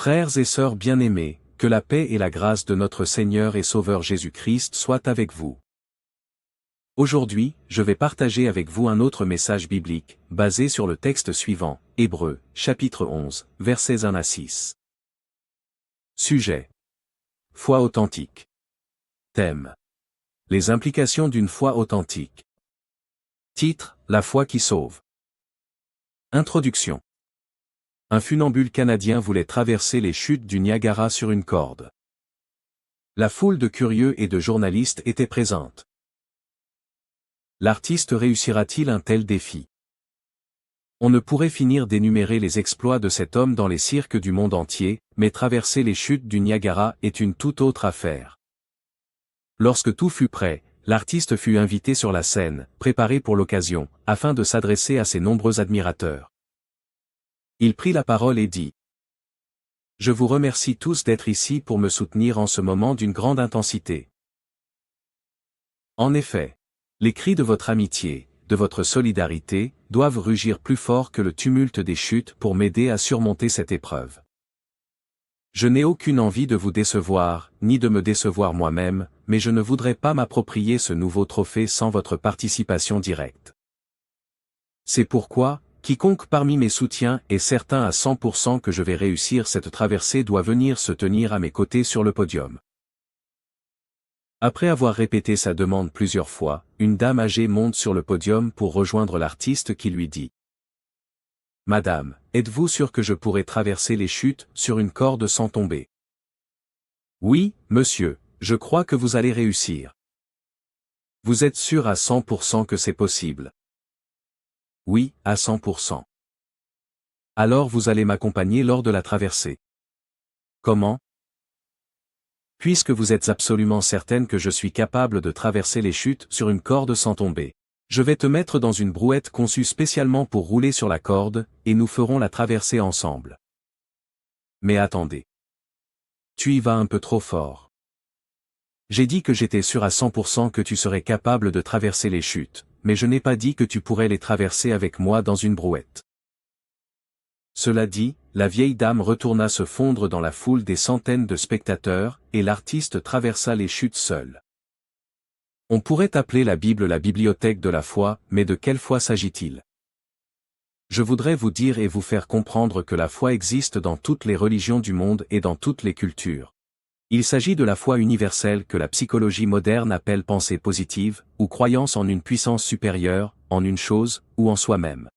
Frères et sœurs bien-aimés, que la paix et la grâce de notre Seigneur et Sauveur Jésus-Christ soient avec vous. Aujourd'hui, je vais partager avec vous un autre message biblique, basé sur le texte suivant, Hébreux, chapitre 11, versets 1 à 6. Sujet. Foi authentique. Thème. Les implications d'une foi authentique. Titre, La foi qui sauve. Introduction. Un funambule canadien voulait traverser les chutes du Niagara sur une corde. La foule de curieux et de journalistes était présente. L'artiste réussira-t-il un tel défi? On ne pourrait finir d'énumérer les exploits de cet homme dans les cirques du monde entier, mais traverser les chutes du Niagara est une toute autre affaire. Lorsque tout fut prêt, l'artiste fut invité sur la scène, préparé pour l'occasion, afin de s'adresser à ses nombreux admirateurs. Il prit la parole et dit : « Je vous remercie tous d'être ici pour me soutenir en ce moment d'une grande intensité. En effet, les cris de votre amitié, de votre solidarité, doivent rugir plus fort que le tumulte des chutes pour m'aider à surmonter cette épreuve. Je n'ai aucune envie de vous décevoir, ni de me décevoir moi-même, mais je ne voudrais pas m'approprier ce nouveau trophée sans votre participation directe. C'est pourquoi, quiconque parmi mes soutiens est certain à 100% que je vais réussir cette traversée doit venir se tenir à mes côtés sur le podium. » Après avoir répété sa demande plusieurs fois, une dame âgée monte sur le podium pour rejoindre l'artiste qui lui dit : « Madame, êtes-vous sûre que je pourrai traverser les chutes sur une corde sans tomber ? » »« Oui, monsieur, je crois que vous allez réussir. »« Vous êtes sûr à 100% que c'est possible ? » »« Oui, à 100%. »« Alors vous allez m'accompagner lors de la traversée. »« Comment ? » ?»« Puisque vous êtes absolument certaine que je suis capable de traverser les chutes sur une corde sans tomber. Je vais te mettre dans une brouette conçue spécialement pour rouler sur la corde, et nous ferons la traversée ensemble. » »« Mais attendez. Tu y vas un peu trop fort. J'ai dit que j'étais sûr à 100% que tu serais capable de traverser les chutes, mais je n'ai pas dit que tu pourrais les traverser avec moi dans une brouette. » Cela dit, la vieille dame retourna se fondre dans la foule des centaines de spectateurs, et l'artiste traversa les chutes seul. On pourrait appeler la Bible la bibliothèque de la foi, mais de quelle foi s'agit-il? Je voudrais vous dire et vous faire comprendre que la foi existe dans toutes les religions du monde et dans toutes les cultures. Il s'agit de la foi universelle que la psychologie moderne appelle pensée positive, ou croyance en une puissance supérieure, en une chose, ou en soi-même.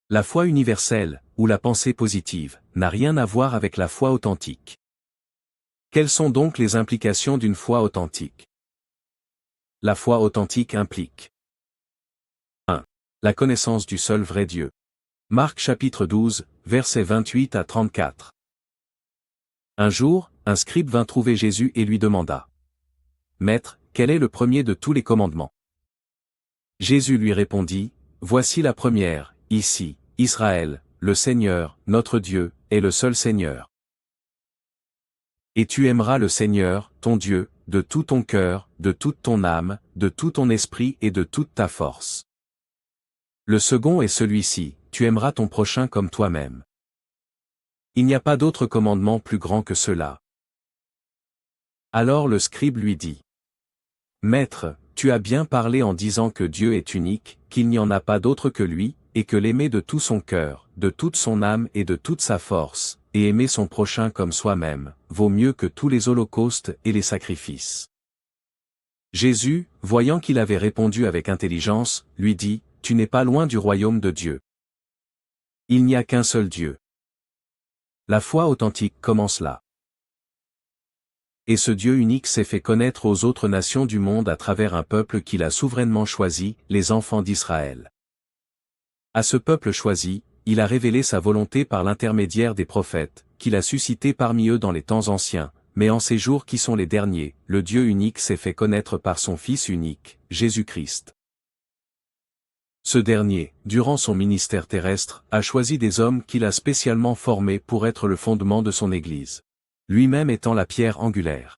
La foi universelle, ou la pensée positive, n'a rien à voir avec la foi authentique. Quelles sont donc les implications d'une foi authentique? La foi authentique implique 1. La connaissance du seul vrai Dieu. Marc chapitre 12, versets 28 à 34. Un jour, un scribe vint trouver Jésus et lui demanda : « Maître, quel est le premier de tous les commandements ? » Jésus lui répondit : « Voici la première, ici, Israël, le Seigneur, notre Dieu, est le seul Seigneur. Et tu aimeras le Seigneur, ton Dieu, de tout ton cœur, de toute ton âme, de tout ton esprit et de toute ta force. Le second est celui-ci, tu aimeras ton prochain comme toi-même. Il n'y a pas d'autre commandement plus grand que cela. » Alors le scribe lui dit : « Maître, tu as bien parlé en disant que Dieu est unique, qu'il n'y en a pas d'autre que lui, et que l'aimer de tout son cœur, de toute son âme et de toute sa force, et aimer son prochain comme soi-même, vaut mieux que tous les holocaustes et les sacrifices. » Jésus, voyant qu'il avait répondu avec intelligence, lui dit : « Tu n'es pas loin du royaume de Dieu. Il n'y a qu'un seul Dieu. » La foi authentique commence là. Et ce Dieu unique s'est fait connaître aux autres nations du monde à travers un peuple qu'il a souverainement choisi, les enfants d'Israël. À ce peuple choisi, il a révélé sa volonté par l'intermédiaire des prophètes, qu'il a suscités parmi eux dans les temps anciens, mais en ces jours qui sont les derniers, le Dieu unique s'est fait connaître par son Fils unique, Jésus-Christ. Ce dernier, durant son ministère terrestre, a choisi des hommes qu'il a spécialement formés pour être le fondement de son Église. Lui-même étant la pierre angulaire.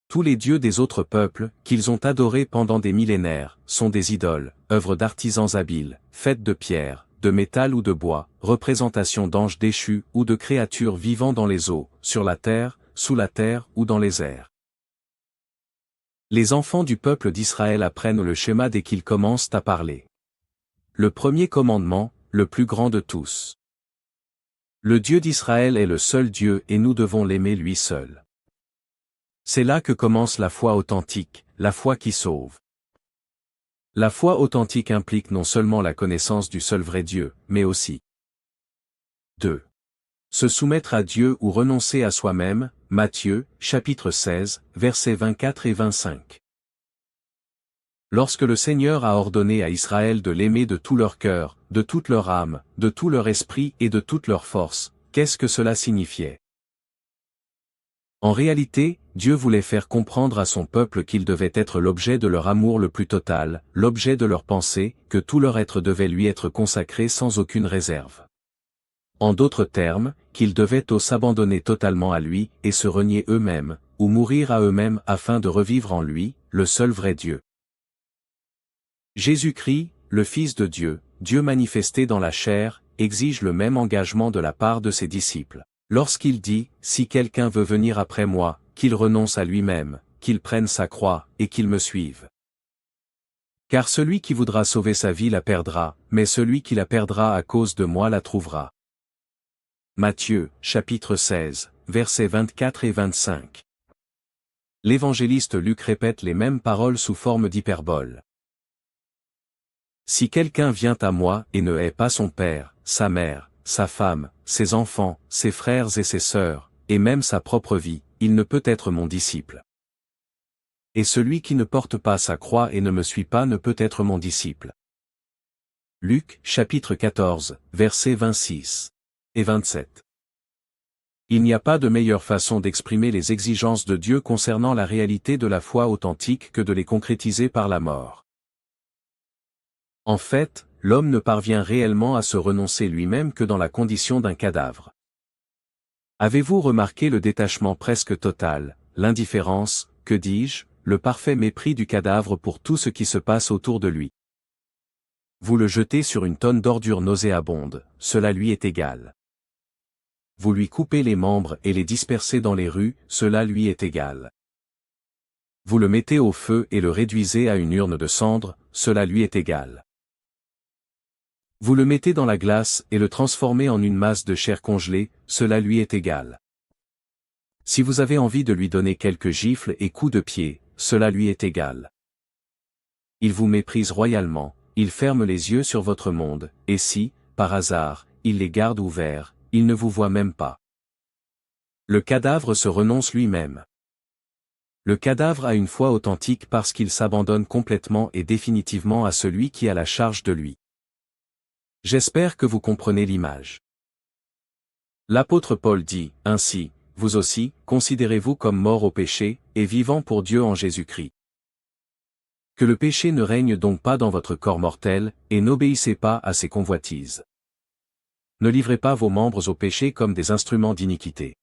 Tous les dieux des autres peuples, qu'ils ont adorés pendant des millénaires, sont des idoles, œuvres d'artisans habiles, faites de pierre, de métal ou de bois, représentation d'anges déchus ou de créatures vivant dans les eaux, sur la terre, sous la terre ou dans les airs. Les enfants du peuple d'Israël apprennent le schéma dès qu'ils commencent à parler. Le premier commandement, le plus grand de tous. Le Dieu d'Israël est le seul Dieu et nous devons l'aimer lui seul. C'est là que commence la foi authentique, la foi qui sauve. La foi authentique implique non seulement la connaissance du seul vrai Dieu, mais aussi 2. Se soumettre à Dieu ou renoncer à soi-même, Matthieu, chapitre 16, versets 24 et 25. Lorsque le Seigneur a ordonné à Israël de l'aimer de tout leur cœur, de toute leur âme, de tout leur esprit et de toute leur force, qu'est-ce que cela signifiait? En réalité, Dieu voulait faire comprendre à son peuple qu'il devait être l'objet de leur amour le plus total, l'objet de leur pensée, que tout leur être devait lui être consacré sans aucune réserve. En d'autres termes, qu'ils devaient s'abandonner totalement à lui, et se renier eux-mêmes, ou mourir à eux-mêmes afin de revivre en lui, le seul vrai Dieu. Jésus-Christ, le Fils de Dieu, Dieu manifesté dans la chair, exige le même engagement de la part de ses disciples. Lorsqu'il dit, « Si quelqu'un veut venir après moi, qu'il renonce à lui-même, qu'il prenne sa croix, et qu'il me suive. Car celui qui voudra sauver sa vie la perdra, mais celui qui la perdra à cause de moi la trouvera. » Matthieu, chapitre 16, versets 24 et 25. L'évangéliste Luc répète les mêmes paroles sous forme d'hyperbole. Si quelqu'un vient à moi et ne hait pas son père, sa mère, sa femme, ses enfants, ses frères et ses sœurs, et même sa propre vie, il ne peut être mon disciple. Et celui qui ne porte pas sa croix et ne me suit pas ne peut être mon disciple. Luc, chapitre 14, versets 26 et 27. Il n'y a pas de meilleure façon d'exprimer les exigences de Dieu concernant la réalité de la foi authentique que de les concrétiser par la mort. En fait, l'homme ne parvient réellement à se renoncer lui-même que dans la condition d'un cadavre. Avez-vous remarqué le détachement presque total, l'indifférence, que dis-je, le parfait mépris du cadavre pour tout ce qui se passe autour de lui? Vous le jetez sur une tonne d'ordures nauséabondes, cela lui est égal. Vous lui coupez les membres et les dispersez dans les rues, cela lui est égal. Vous le mettez au feu et le réduisez à une urne de cendres, cela lui est égal. Vous le mettez dans la glace et le transformez en une masse de chair congelée, cela lui est égal. Si vous avez envie de lui donner quelques gifles et coups de pied, cela lui est égal. Il vous méprise royalement, il ferme les yeux sur votre monde, et si, par hasard, il les garde ouverts, il ne vous voit même pas. Le cadavre se renonce lui-même. Le cadavre a une foi authentique parce qu'il s'abandonne complètement et définitivement à celui qui a la charge de lui. J'espère que vous comprenez l'image. L'apôtre Paul dit, ainsi, vous aussi, considérez-vous comme morts au péché, et vivants pour Dieu en Jésus-Christ. Que le péché ne règne donc pas dans votre corps mortel, et n'obéissez pas à ses convoitises. Ne livrez pas vos membres au péché comme des instruments d'iniquité.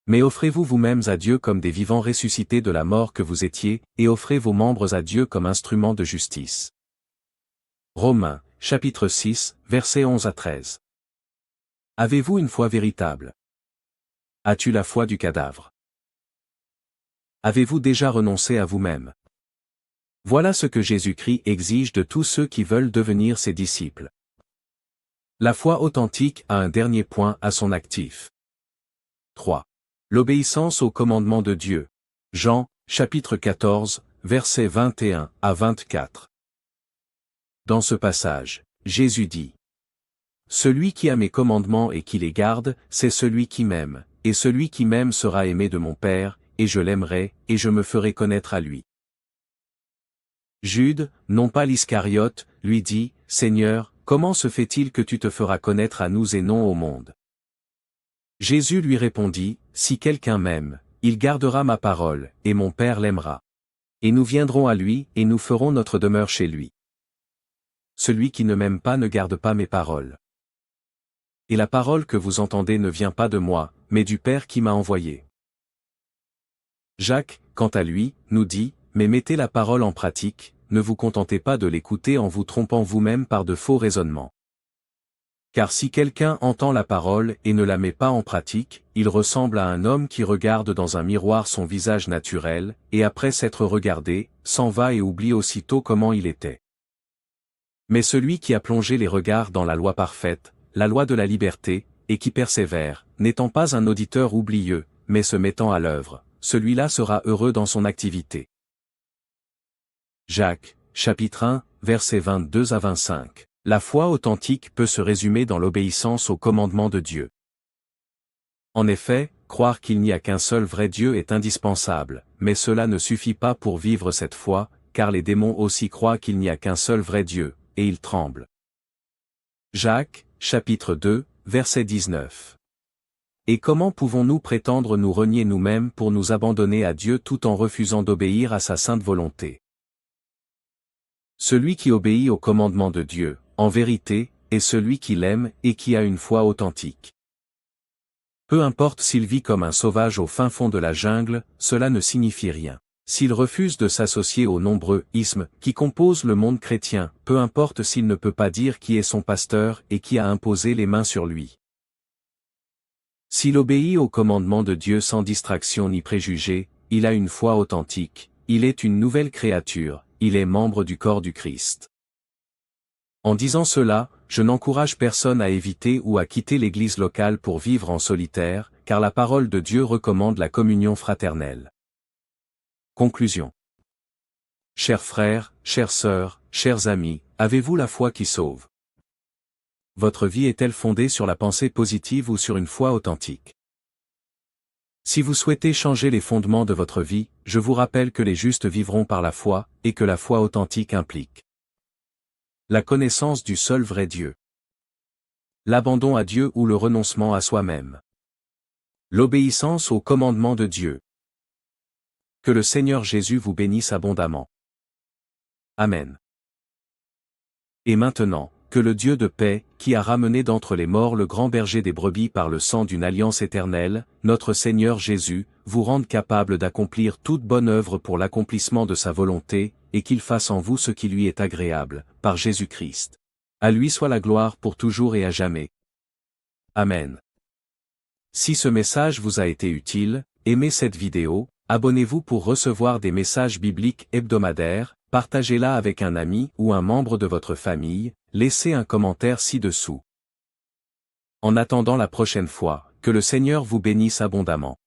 Mais offrez-vous vous-mêmes à Dieu comme des vivants ressuscités de la mort que vous étiez, et offrez vos membres à Dieu comme instruments de justice. Romains, chapitre 6, versets 11 à 13. Avez-vous une foi véritable? As-tu la foi du cadavre? Avez-vous déjà renoncé à vous-même? Voilà ce que Jésus-Christ exige de tous ceux qui veulent devenir ses disciples. La foi authentique a un dernier point à son actif. 3. L'obéissance au commandement de Dieu. Jean, chapitre 14, versets 21 à 24. Dans ce passage, Jésus dit: Celui qui a mes commandements et qui les garde, c'est celui qui m'aime, et celui qui m'aime sera aimé de mon Père, et je l'aimerai, et je me ferai connaître à lui. Jude, non pas l'Iscariote, lui dit, Seigneur, comment se fait-il que tu te feras connaître à nous et non au monde? Jésus lui répondit, Si quelqu'un m'aime, il gardera ma parole, et mon Père l'aimera. Et nous viendrons à lui, et nous ferons notre demeure chez lui. Celui qui ne m'aime pas ne garde pas mes paroles. Et la parole que vous entendez ne vient pas de moi, mais du Père qui m'a envoyé. Jacques, quant à lui, nous dit, mais mettez la parole en pratique, ne vous contentez pas de l'écouter en vous trompant vous-même par de faux raisonnements. Car si quelqu'un entend la parole et ne la met pas en pratique, il ressemble à un homme qui regarde dans un miroir son visage naturel, et après s'être regardé, s'en va et oublie aussitôt comment il était. Mais celui qui a plongé les regards dans la loi parfaite, la loi de la liberté, et qui persévère, n'étant pas un auditeur oublieux, mais se mettant à l'œuvre, celui-là sera heureux dans son activité. Jacques, chapitre 1, versets 22 à 25. La foi authentique peut se résumer dans l'obéissance aux commandements de Dieu. En effet, croire qu'il n'y a qu'un seul vrai Dieu est indispensable, mais cela ne suffit pas pour vivre cette foi, car les démons aussi croient qu'il n'y a qu'un seul vrai Dieu, et ils tremblent. Jacques, chapitre 2, verset 19. Et comment pouvons-nous prétendre nous renier nous-mêmes pour nous abandonner à Dieu tout en refusant d'obéir à sa sainte volonté? Celui qui obéit aux commandements de Dieu, en vérité, est celui qui l'aime et qui a une foi authentique. Peu importe s'il vit comme un sauvage au fin fond de la jungle, cela ne signifie rien. S'il refuse de s'associer aux nombreux ismes qui composent le monde chrétien, peu importe s'il ne peut pas dire qui est son pasteur et qui a imposé les mains sur lui. S'il obéit aux commandements de Dieu sans distraction ni préjugés, il a une foi authentique, il est une nouvelle créature, il est membre du corps du Christ. En disant cela, je n'encourage personne à éviter ou à quitter l'église locale pour vivre en solitaire, car la parole de Dieu recommande la communion fraternelle. Conclusion. Chers frères, chères sœurs, chers amis, avez-vous la foi qui sauve? Votre vie est-elle fondée sur la pensée positive ou sur une foi authentique? Si vous souhaitez changer les fondements de votre vie, je vous rappelle que les justes vivront par la foi, et que la foi authentique implique la connaissance du seul vrai Dieu, l'abandon à Dieu ou le renoncement à soi-même, l'obéissance aux commandements de Dieu. Que le Seigneur Jésus vous bénisse abondamment. Amen. Et maintenant, que le Dieu de paix, qui a ramené d'entre les morts le grand berger des brebis par le sang d'une alliance éternelle, notre Seigneur Jésus, vous rende capable d'accomplir toute bonne œuvre pour l'accomplissement de sa volonté, et qu'il fasse en vous ce qui lui est agréable, par Jésus-Christ. À lui soit la gloire pour toujours et à jamais. Amen. Si ce message vous a été utile, aimez cette vidéo, abonnez-vous pour recevoir des messages bibliques hebdomadaires, partagez-la avec un ami ou un membre de votre famille, laissez un commentaire ci-dessous. En attendant la prochaine fois, que le Seigneur vous bénisse abondamment.